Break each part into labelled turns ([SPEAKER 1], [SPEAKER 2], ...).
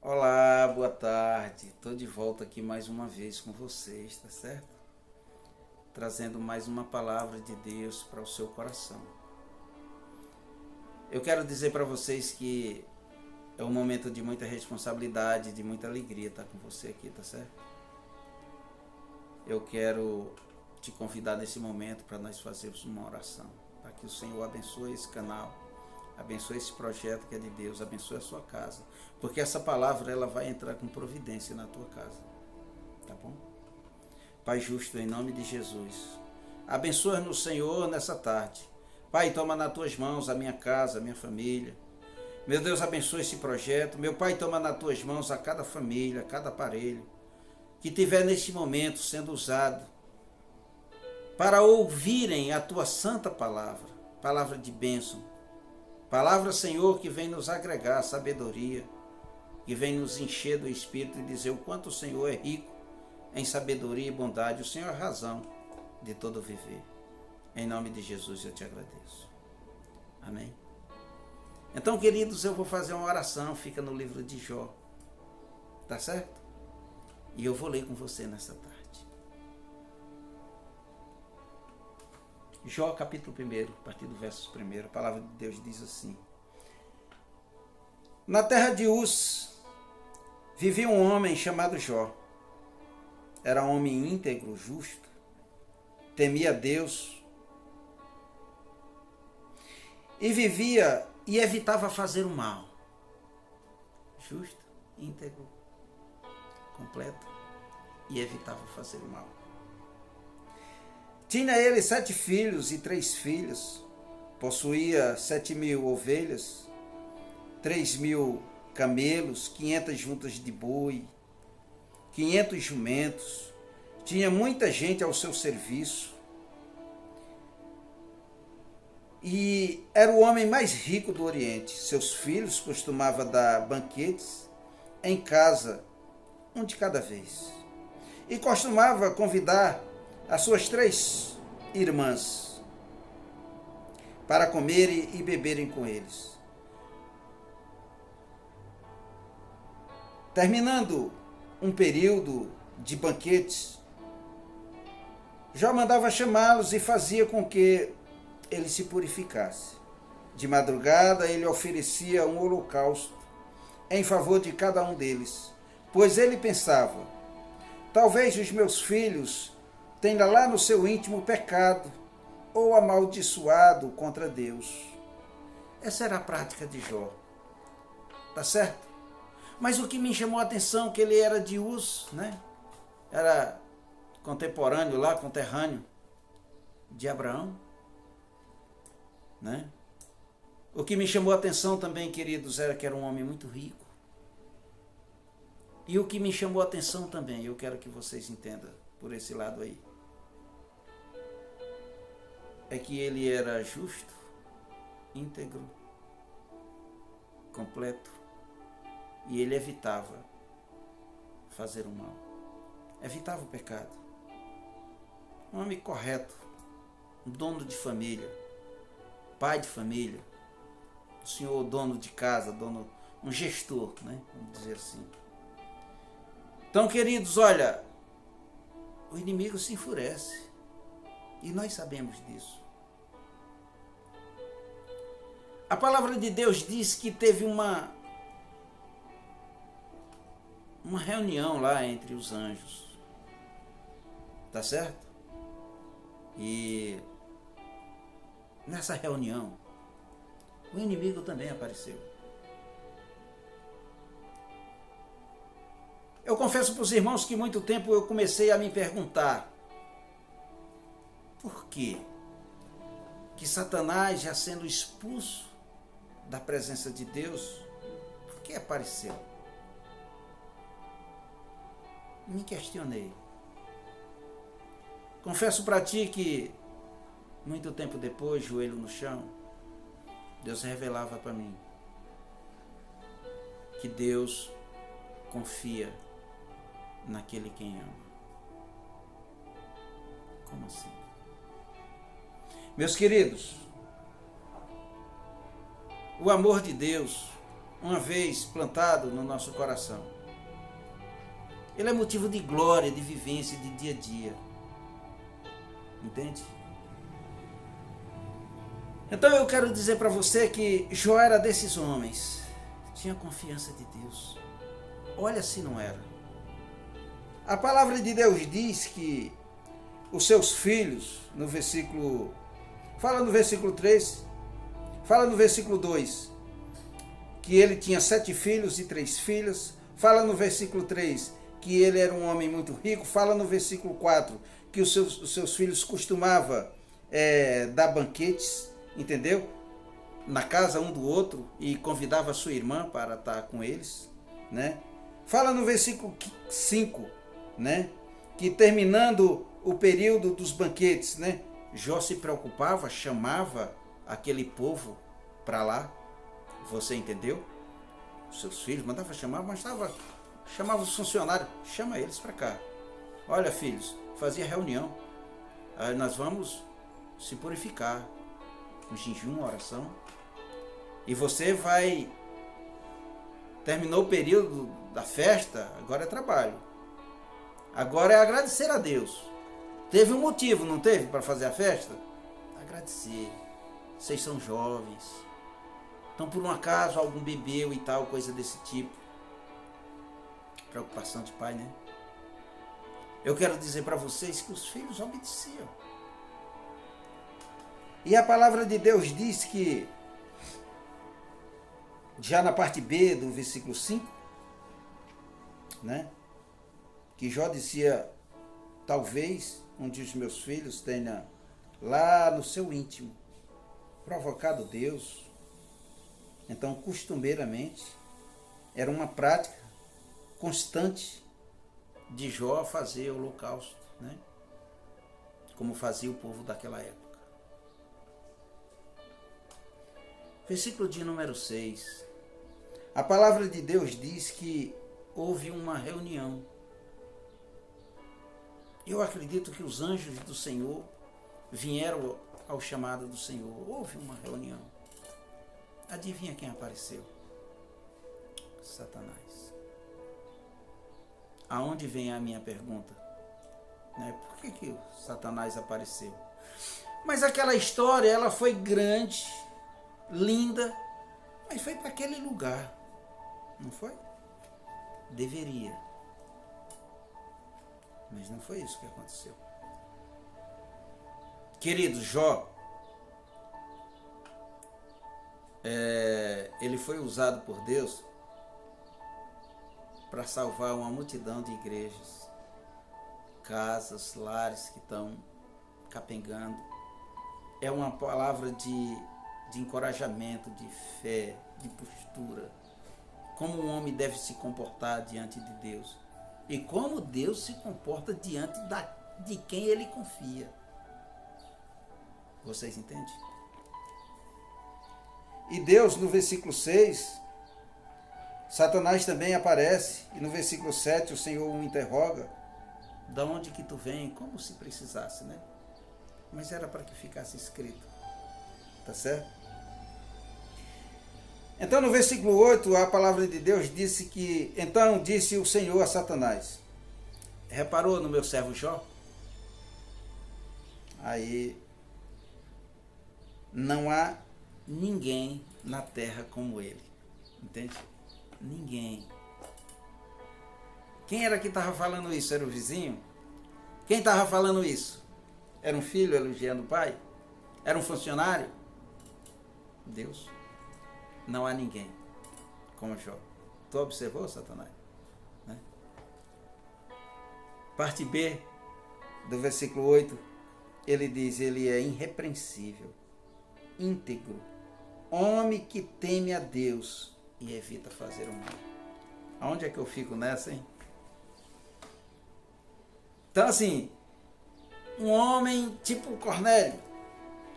[SPEAKER 1] Olá, boa tarde. Estou de volta aqui mais uma vez com vocês, tá certo? Trazendo mais uma palavra de Deus para o seu coração. Eu quero dizer para vocês que é um momento de muita responsabilidade, de muita alegria estar com você aqui, tá certo? Eu quero te convidar nesse momento para nós fazermos uma oração, para que o Senhor abençoe esse canal, abençoe esse projeto que é de Deus, abençoe a sua casa, porque essa palavra ela vai entrar com providência na tua casa, tá bom? Pai justo, em nome de Jesus, abençoa-nos, Senhor, nessa tarde. Pai, toma nas tuas mãos a minha casa, a minha família. Meu Deus, abençoa esse projeto. Meu Pai, toma nas tuas mãos a cada família, a cada aparelho que tiver neste momento sendo usado para ouvirem a tua santa palavra, palavra de bênção. Palavra, Senhor, que vem nos agregar sabedoria, que vem nos encher do Espírito e dizer o quanto o Senhor é rico em sabedoria e bondade. O Senhor é a razão de todo viver. Em nome de Jesus eu te agradeço. Amém. Então, queridos, eu vou fazer uma oração, fica no livro de Jó. Tá certo? E eu vou ler com você nessa tarde. Jó, capítulo 1, a partir do verso 1, a palavra de Deus diz assim: Na terra de Uz vivia um homem chamado Jó. Era um homem íntegro, justo, temia Deus e vivia e evitava fazer o mal. Justo, íntegro, completo, e evitava fazer o mal. Tinha ele 7 filhos e 3 filhas, possuía 7.000 ovelhas, 3.000 camelos, 500 juntas de boi, 500 jumentos, tinha muita gente ao seu serviço, e era o homem mais rico do Oriente. Seus filhos costumavam dar banquetes em casa, um de cada vez, e costumava convidar as suas 3 irmãs para comerem e beberem com eles. Terminando um período de banquetes, Jó mandava chamá-los e fazia com que ele se purificasse. De madrugada ele oferecia um holocausto em favor de cada um deles, pois ele pensava: talvez os meus filhos tenham lá no seu íntimo pecado ou amaldiçoado contra Deus. Essa era a prática de Jó, tá certo? Mas o que me chamou a atenção é que ele era de Uz, né? Era contemporâneo lá, conterrâneo de Abraão, né? O que me chamou a atenção também, queridos, era que era um homem muito rico. E o que me chamou a atenção também, eu quero que vocês entendam por esse lado aí, é que ele era justo, íntegro, completo, e ele evitava fazer o mal, evitava o pecado. Um homem correto, um dono de família, pai de família, o senhor dono de casa, um gestor, né? Vamos dizer assim. Então, queridos, olha, o inimigo se enfurece e nós sabemos disso. A palavra de Deus diz que teve uma reunião lá entre os anjos, tá certo? E nessa reunião o inimigo também apareceu. Eu confesso para os irmãos que muito tempo eu comecei a me perguntar: por quê que Satanás, já sendo expulso da presença de Deus, por que apareceu? Me questionei. Confesso para ti que muito tempo depois, joelho no chão, Deus revelava para mim que Deus confia naquele quem ama. Como assim? Meus queridos, o amor de Deus, uma vez plantado no nosso coração, ele é motivo de glória, de vivência, de dia a dia. Entende? Então eu quero dizer para você que Jó era desses homens. Tinha confiança de Deus. Olha se não era. A palavra de Deus diz que os seus filhos, no versículo... Fala no versículo 3, fala no versículo 2, que ele tinha 7 filhos e 3 filhas. Fala no versículo 3, que ele era um homem muito rico. Fala no versículo 4, que os seus filhos costumavam dar banquetes, entendeu? Na casa um do outro, e convidava a sua irmã para estar com eles, né? Fala no versículo 5, né? Que terminando o período dos banquetes, né? Jó se preocupava, chamava aquele povo para lá. Você entendeu? Os seus filhos mandava chamar, mas chamava os funcionários, chama eles para cá. Olha, filhos, fazia reunião. Aí nós vamos se purificar, um jejum, uma oração. E você vai... Terminou o período da festa, agora é trabalho. Agora é agradecer a Deus. Teve um motivo, não teve, para fazer a festa? Agradecer. Vocês são jovens. Então, por um acaso, algum bebeu e tal, coisa desse tipo. Preocupação de pai, né? Eu quero dizer para vocês que os filhos obedeciam. E a palavra de Deus diz que, já na parte B do versículo 5, né? Que Jó dizia, talvez um dos meus filhos tenha lá no seu íntimo provocado Deus. Então, costumeiramente, era uma prática constante de Jó fazer o holocausto, né? Como fazia o povo daquela época. Versículo de número 6. A palavra de Deus diz que houve uma reunião. Eu acredito que os anjos do Senhor vieram ao chamado do Senhor. Houve uma reunião. Adivinha quem apareceu? Satanás. Aonde vem a minha pergunta? Por que o Satanás apareceu? Mas aquela história, ela foi grande, linda, mas foi para aquele lugar. Não foi? Deveria. Mas não foi isso que aconteceu. Querido Jó, ele foi usado por Deus para salvar uma multidão de igrejas, casas, lares que estão capengando. É uma palavra de encorajamento, de fé, de postura. Como um homem deve se comportar diante de Deus. E como Deus se comporta diante de quem ele confia. Vocês entendem? E Deus, no versículo 6, Satanás também aparece. E no versículo 7, o Senhor o interroga. Da onde que tu vem? Como se precisasse, né? Mas era para que ficasse escrito. Tá certo? Então, no versículo 8, a palavra de Deus disse que... Então disse o Senhor a Satanás. Reparou no meu servo Jó? Aí, não há ninguém na terra como ele. Entende? Ninguém. Quem era que estava falando isso? Era o vizinho? Quem estava falando isso? Era um filho elogiando o pai? Era um funcionário? Deus. Não há ninguém como Jó. Tu observou, Satanás? Né? Parte B do versículo 8, ele diz, ele é irrepreensível, íntegro, homem que teme a Deus e evita fazer o mal. Aonde é que eu fico nessa, hein? Então, assim, um homem tipo Cornélio,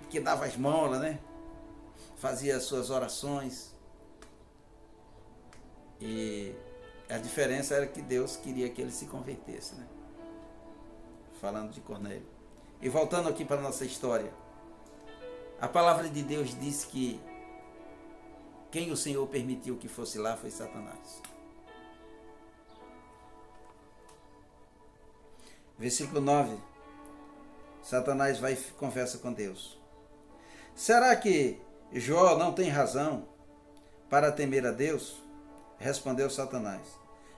[SPEAKER 1] que dava esmola, né? Fazia as suas orações. E a diferença era que Deus queria que ele se convertesse, né? Falando de Cornélio. E voltando aqui para a nossa história. A palavra de Deus diz que Quem o Senhor permitiu que fosse lá foi Satanás. Versículo 9. Satanás vai e conversa com Deus. Será que Jó não tem razão para temer a Deus? Respondeu Satanás.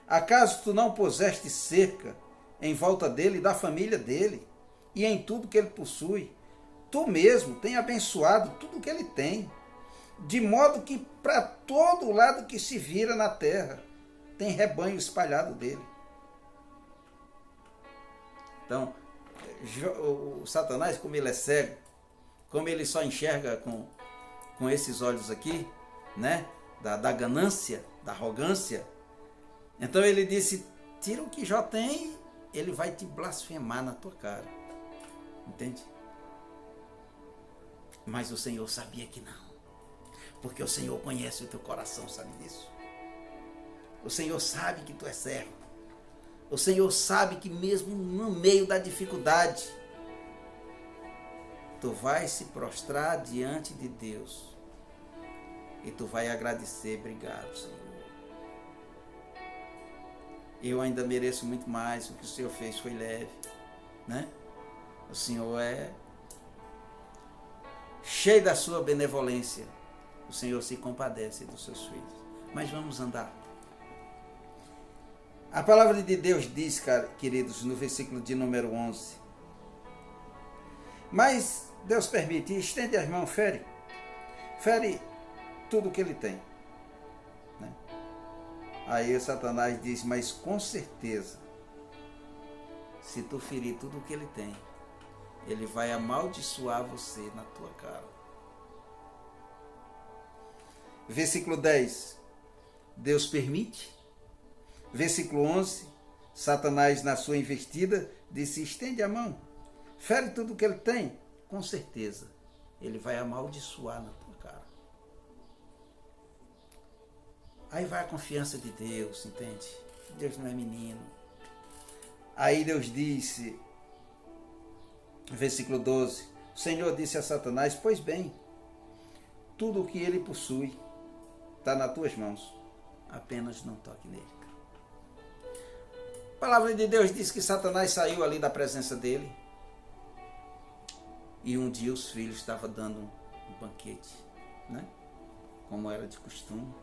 [SPEAKER 1] Acaso tu não puseste cerca em volta dele e da família dele, e em tudo que ele possui? Tu mesmo tem abençoado tudo que ele tem, de modo que para todo lado que se vira na terra, tem rebanho espalhado dele. Então, o Satanás, como ele é cego, como ele só enxerga com esses olhos aqui, né, da ganância, da arrogância, então ele disse, tira o que Jó tem, ele vai te blasfemar na tua cara. Entende? Mas o Senhor sabia que não. Porque o Senhor conhece o teu coração, sabe disso? O Senhor sabe que tu é servo. O Senhor sabe que mesmo no meio da dificuldade, tu vai se prostrar diante de Deus. E tu vai agradecer, obrigado, Senhor. Eu ainda mereço muito mais, o que o Senhor fez foi leve, né? O Senhor é cheio da sua benevolência. O Senhor se compadece dos seus filhos. Mas vamos andar. A palavra de Deus diz, queridos, no versículo de número 11. Mas Deus permite, estende as mãos, fere tudo que ele tem. Né? Aí Satanás diz, mas com certeza, se tu ferir tudo o que ele tem, ele vai amaldiçoar você na tua cara. Versículo 10, Deus permite. Versículo 11, Satanás na sua investida disse, estende a mão, fere tudo que ele tem, com certeza, ele vai amaldiçoar na tua cara. Aí vai a confiança de Deus, entende? Deus não é menino. Aí Deus disse, versículo 12, o Senhor disse a Satanás, pois bem, tudo o que ele possui está nas tuas mãos, apenas não toque nele. A palavra de Deus diz que Satanás saiu ali da presença dele e um dia os filhos estavam dando um banquete, né? Como era de costume.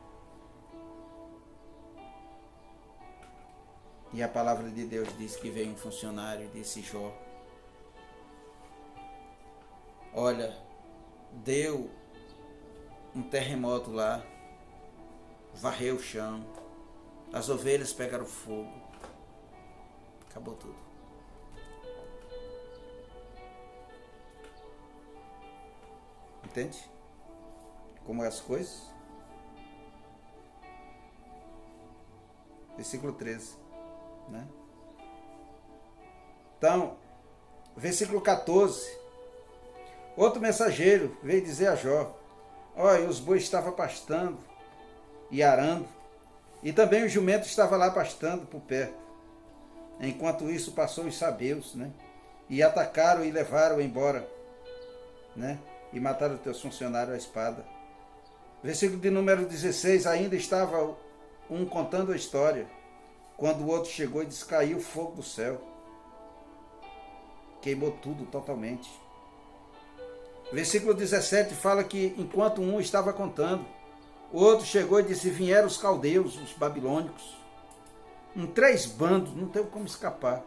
[SPEAKER 1] E a palavra de Deus diz que veio um funcionário e disse, Jó, olha, deu um terremoto lá, varreu o chão, as ovelhas pegaram fogo, acabou tudo. Entende? Como é as coisas? Versículo 13. Né? Então, versículo 14. Outro mensageiro veio dizer a Jó, olha, os bois estavam pastando e arando, e também o jumento estava lá pastando por perto. Enquanto isso passou os sabeus, né? E atacaram e levaram embora, né? E mataram os teus funcionários à espada. Versículo de número 16, ainda estava um contando a história, quando o outro chegou e disse, caiu fogo do céu. Queimou tudo totalmente. Versículo 17 fala que enquanto um estava contando, o outro chegou e disse, vieram os caldeus, os babilônicos, em 3 bandos, não tem como escapar,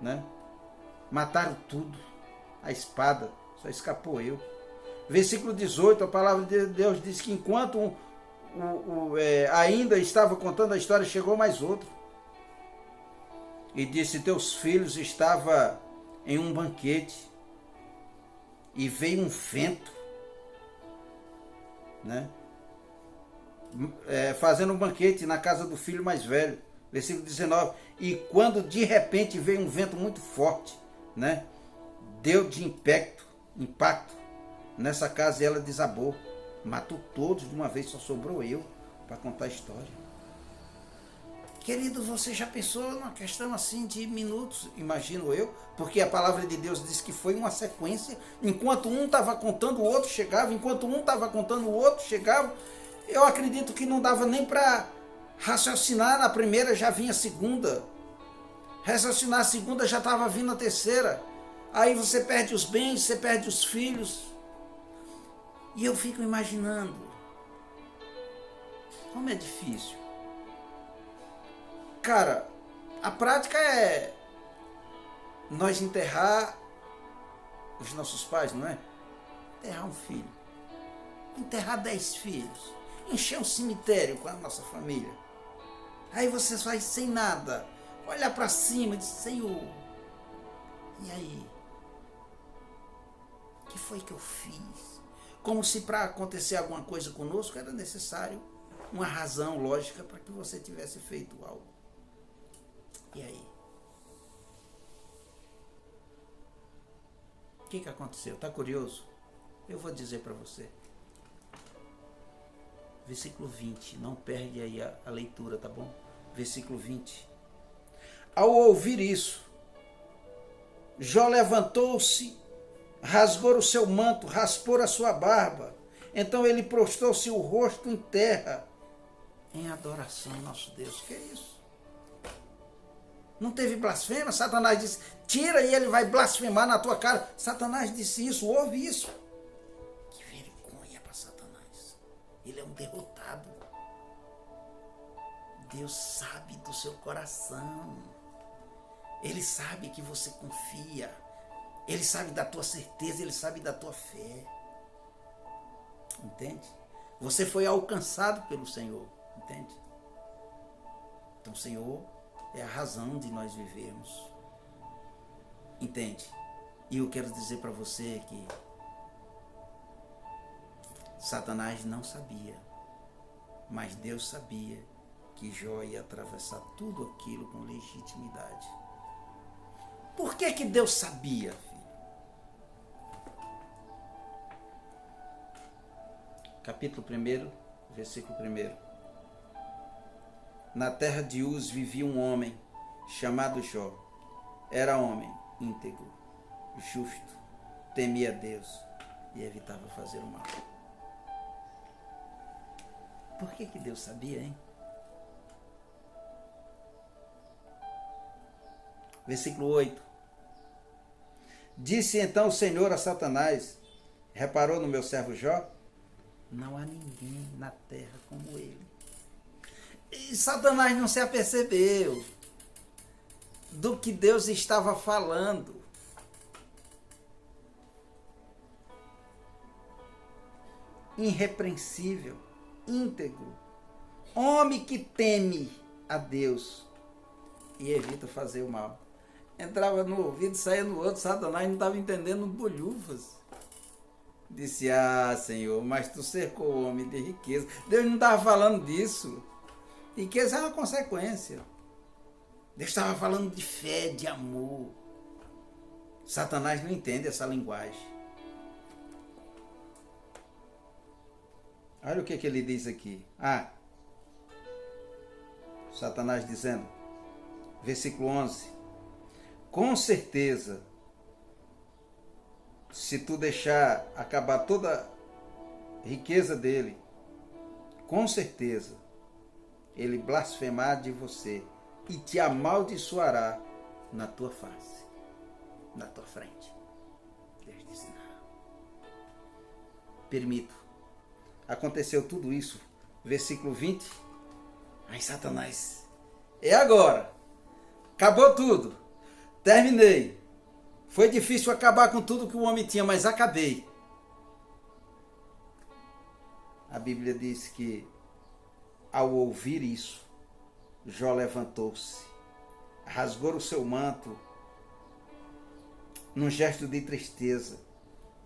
[SPEAKER 1] né? Mataram tudo, a espada, só escapou eu. Versículo 18, a palavra de Deus diz que enquanto ainda estava contando a história, chegou mais outro. E disse, teus filhos estavam em um banquete, e veio um vento, né? Fazendo um banquete na casa do filho mais velho. Versículo 19, e quando de repente veio um vento muito forte, né? Deu de impacto nessa casa e ela desabou. Matou todos de uma vez, só sobrou eu para contar a história. Querido, você já pensou numa questão assim de minutos, imagino eu, porque a palavra de Deus diz que foi uma sequência, enquanto um estava contando, o outro chegava, enquanto um estava contando, o outro chegava, Eu acredito que não dava nem para raciocinar, na primeira já vinha a segunda. Raciocinar a segunda já estava vindo a terceira. Aí você perde os bens, você perde os filhos. E eu fico imaginando como é difícil. Cara, a prática é nós enterrar os nossos pais, não é? Enterrar um filho. Enterrar 10 filhos. Encher um cemitério com a nossa família. Aí você vai sem nada. Olhar para cima e dizer, Senhor, e aí? O que foi que eu fiz? Como se para acontecer alguma coisa conosco era necessário uma razão lógica para que você tivesse feito algo. E aí? O que aconteceu? Está curioso? Eu vou dizer para você. Versículo 20. Não perde aí a leitura, tá bom? Versículo 20. Ao ouvir isso, Jó levantou-se, rasgou o seu manto, raspou a sua barba. Então ele prostrou-se o rosto em terra, em adoração ao nosso Deus. Que é isso? Não teve blasfêmia? Satanás disse, tira e ele vai blasfemar na tua cara. Satanás disse isso, ouve isso. Que vergonha para Satanás. Ele é um derrotado. Deus sabe do seu coração. Ele sabe que você confia. Ele sabe da tua certeza, ele sabe da tua fé. Entende? Você foi alcançado pelo Senhor. Entende? Então o Senhor é a razão de nós vivermos. Entende? E eu quero dizer para você que Satanás não sabia, mas Deus sabia que Jó ia atravessar tudo aquilo com legitimidade. Por que Deus sabia, filho? Capítulo 1, versículo 1. Na terra de Uz vivia um homem chamado Jó. Era homem íntegro, justo, temia Deus e evitava fazer o mal. Por que Deus sabia, hein? Versículo 8. Disse então o Senhor a Satanás, reparou no meu servo Jó? Não há ninguém na terra como ele. E Satanás não se apercebeu do que Deus estava falando. Irrepreensível, íntegro, homem que teme a Deus e evita fazer o mal. Entrava no ouvido, saía no outro, Satanás não estava entendendo bolhufas. Disse, Senhor, mas tu cercou o homem de riqueza. Deus não estava falando disso. Riqueza é uma consequência. Deus estava falando de fé, de amor. Satanás não entende essa linguagem. Olha o que ele diz aqui. Satanás dizendo, versículo 11. Com certeza, se tu deixar acabar toda a riqueza dele, com certeza, ele blasfemar de você e te amaldiçoará na tua face, na tua frente. Deus disse, não. Permito. Aconteceu tudo isso. Versículo 20. Aí Satanás, é agora. Acabou tudo. Terminei. Foi difícil acabar com tudo que o homem tinha, mas acabei. A Bíblia diz que, ao ouvir isso, Jó levantou-se, rasgou o seu manto, num gesto de tristeza,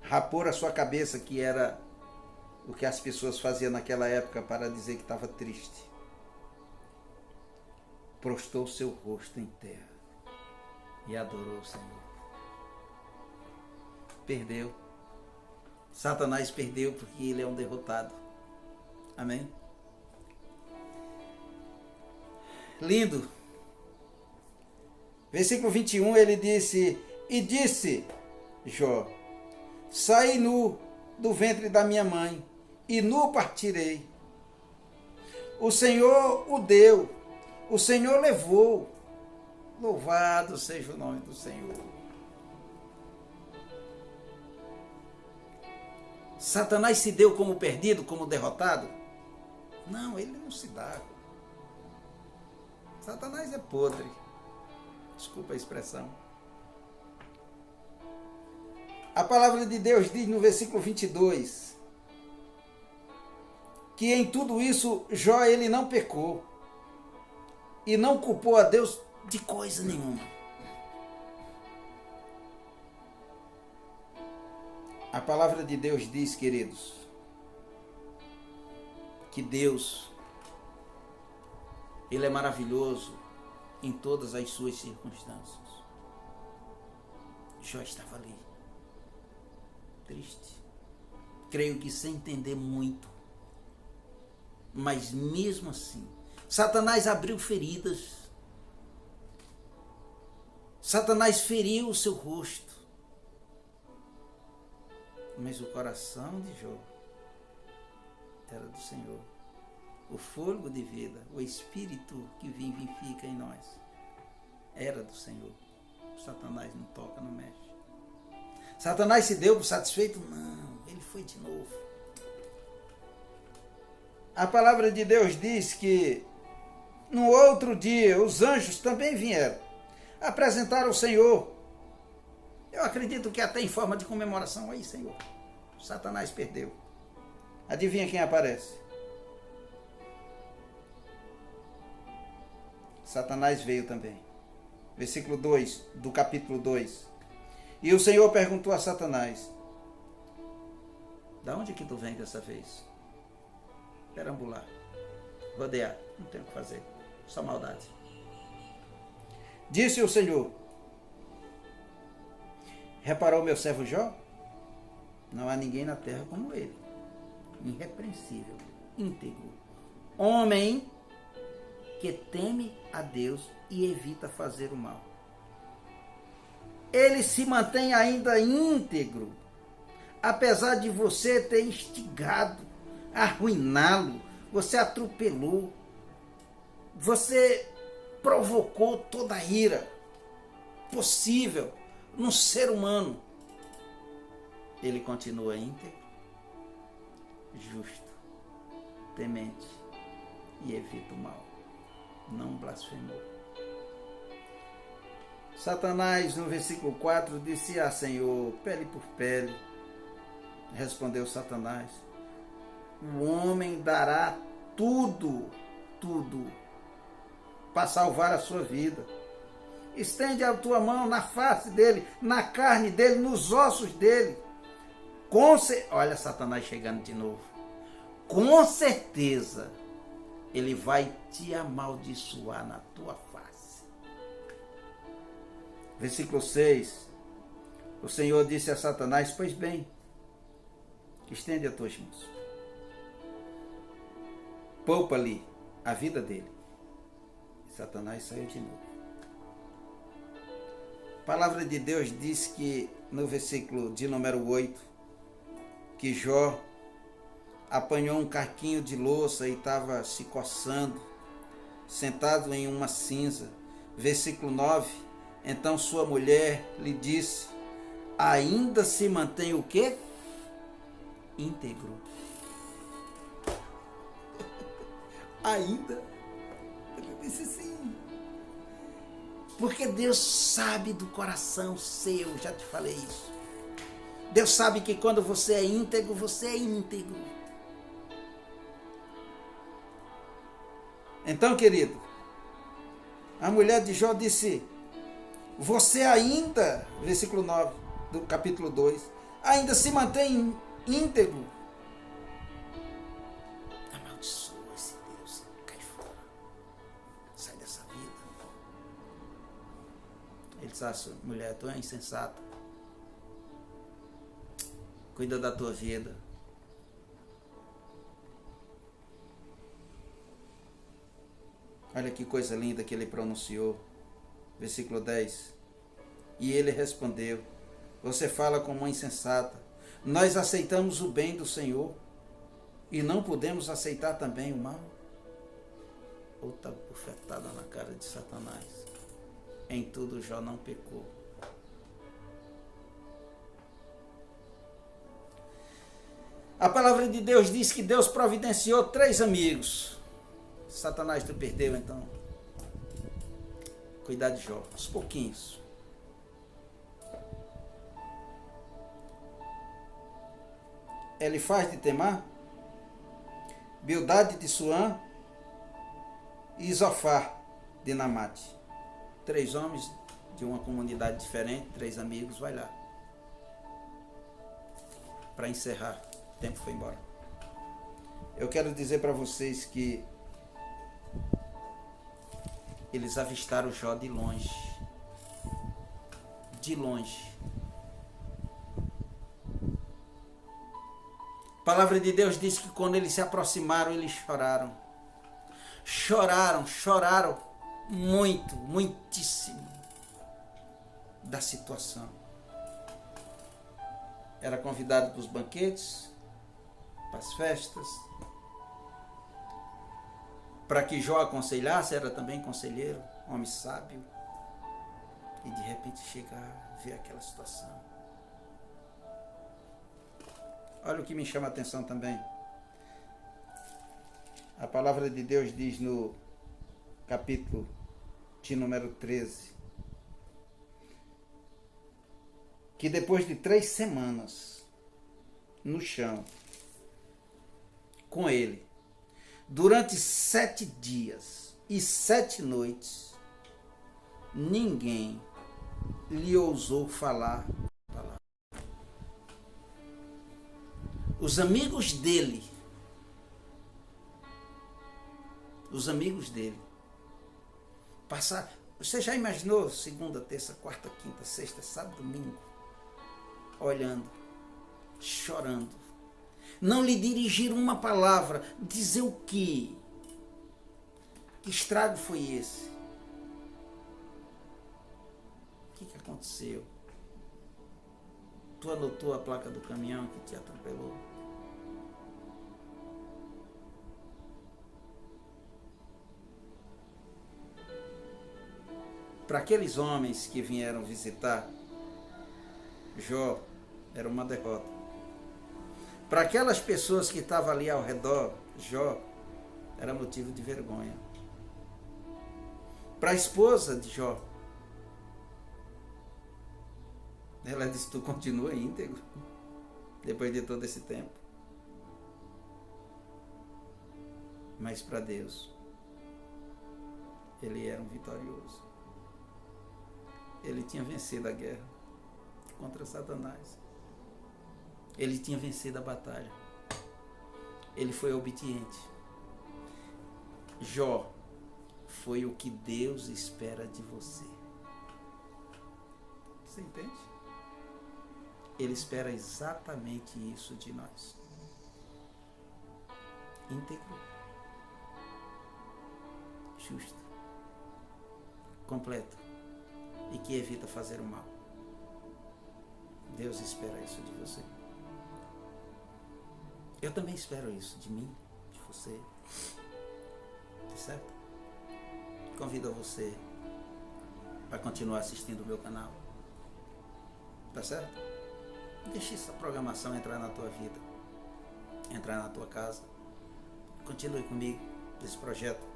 [SPEAKER 1] rapou a sua cabeça, que era o que as pessoas faziam naquela época para dizer que estava triste. Prostrou seu rosto em terra e adorou o Senhor. Perdeu. Satanás perdeu porque ele é um derrotado. Amém? Lindo. Versículo 21, ele disse, e disse Jó, saí nu do ventre da minha mãe, e nu partirei. O Senhor o deu. O Senhor levou. Louvado seja o nome do Senhor. Satanás se deu como perdido, como derrotado? Não, ele não se dá. Satanás é podre. Desculpa a expressão. A palavra de Deus diz no versículo 22 que em tudo isso Jó ele não pecou e não culpou a Deus de coisa nenhuma. A palavra de Deus diz, queridos, que Deus, Ele é maravilhoso em todas as suas circunstâncias. Jó estava ali, triste, creio que sem entender muito, mas mesmo assim, Satanás abriu feridas, Satanás feriu o seu rosto, mas o coração de Jó era do Senhor. O fôlego de vida, o Espírito que vivifica em nós, era do Senhor. Satanás não toca, não mexe. Satanás se deu por satisfeito? Não, ele foi de novo. A palavra de Deus diz que no outro dia os anjos também vieram apresentar ao Senhor. Eu acredito que até em forma de comemoração. Aí, Senhor, Satanás perdeu. Adivinha quem aparece? Satanás veio também. Versículo 2 do capítulo 2. E o Senhor perguntou a Satanás: da onde que tu vem dessa vez? Perambular, rodear, não tem o que fazer, só maldade. Disse o Senhor: reparou meu servo Jó? Não há ninguém na terra como ele, irrepreensível, íntegro, homem que teme a Deus e evita fazer o mal. Ele se mantém ainda íntegro, apesar de você ter instigado, arruiná-lo, você atropelou, você provocou toda a ira possível num ser humano. Ele continua íntegro, justo, temente e evita o mal. Não blasfemou. Satanás, no versículo 4, disse: ah, Senhor, pele por pele. Respondeu Satanás: o homem dará tudo, para salvar a sua vida. Estende a tua mão na face dele, na carne dele, nos ossos dele. Olha Satanás chegando de novo. Com certeza, ele vai te amaldiçoar na tua face. Versículo 6. O Senhor disse a Satanás: pois bem, estende as tuas mãos. Poupa-lhe a vida dele. Satanás saiu de novo. A palavra de Deus diz que, no versículo de número 8, que Jó apanhou um caquinho de louça e estava se coçando, sentado em uma cinza. Versículo 9, então sua mulher lhe disse: ainda se mantém o quê? Íntegro. Ainda. Ele disse sim. Porque Deus sabe do coração seu, já te falei isso. Deus sabe que quando você é íntegro, você é íntegro. Então, querido, a mulher de Jó disse: você ainda, versículo 9 do capítulo 2, ainda se mantém íntegro. Amaldiçoa esse Deus, cai fora, sai dessa vida. Ele disse: mulher, tu é insensata, cuida da tua vida. Olha que coisa linda que ele pronunciou. Versículo 10. E ele respondeu: você fala como uma insensata. Nós aceitamos o bem do Senhor e não podemos aceitar também o mal. alta bufetada na cara de Satanás. Em tudo Jó não pecou. A palavra de Deus diz que Deus providenciou 3 amigos. Satanás, tu perdeu, então. Cuidar de Jó, aos pouquinhos. Elifaz de Temã, Bildade de Suã e Zofar de Namate. 3 homens de uma comunidade diferente, 3 amigos, vai lá. Para encerrar, o tempo foi embora. Eu quero dizer para vocês que eles avistaram Jó de longe. De longe. A palavra de Deus diz que quando eles se aproximaram, eles choraram. Choraram muito, muitíssimo da situação. Era convidado para os banquetes, para as festas, para que Jó aconselhasse, era também conselheiro, homem sábio, e de repente chegar, ver aquela situação. Olha o que me chama a atenção também. A palavra de Deus diz no capítulo de número 13, que depois de 3 semanas no chão, com ele, durante 7 dias e 7 noites, ninguém lhe ousou falar a palavra. Os amigos dele, passaram. Você já imaginou segunda, terça, quarta, quinta, sexta, sábado, domingo, olhando, chorando, não lhe dirigiram uma palavra, dizer o quê? Que estrago foi esse? O que aconteceu? Tu anotou a placa do caminhão que te atropelou? Para aqueles homens que vieram visitar, Jó era uma derrota. Para aquelas pessoas que estavam ali ao redor, Jó era motivo de vergonha. Para a esposa de Jó, ela disse: tu continua íntegro depois de todo esse tempo. Mas para Deus, ele era um vitorioso. Ele tinha vencido a guerra contra Satanás. Ele tinha vencido a batalha. Ele foi obediente. Jó foi o que Deus espera de você. Você entende? Ele espera exatamente isso de nós. Íntegro, justo, completo e que evita fazer o mal. Deus espera isso de você. Eu também espero isso de mim, de você. Certo? Convido você para continuar assistindo o meu canal. Tá certo? Deixe essa programação entrar na tua vida, entrar na tua casa. Continue comigo nesse projeto.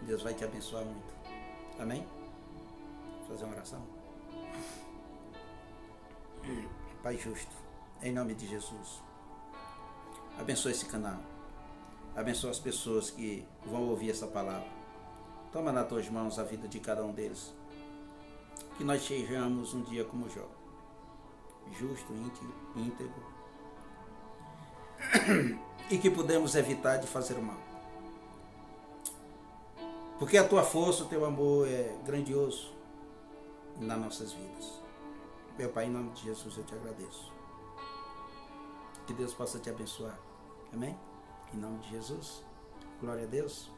[SPEAKER 1] Deus vai te abençoar muito. Amém? Vou fazer uma oração. Pai justo, em nome de Jesus, abençoa esse canal. Abençoa as pessoas que vão ouvir essa palavra. Toma nas tuas mãos a vida de cada um deles. Que nós sejamos um dia como Jó. Justo, íntegro. E que podemos evitar de fazer o mal. Porque a tua força, o teu amor é grandioso nas nossas vidas. Meu Pai, em nome de Jesus, eu te agradeço. Que Deus possa te abençoar. Amém? Em nome de Jesus. Glória a Deus.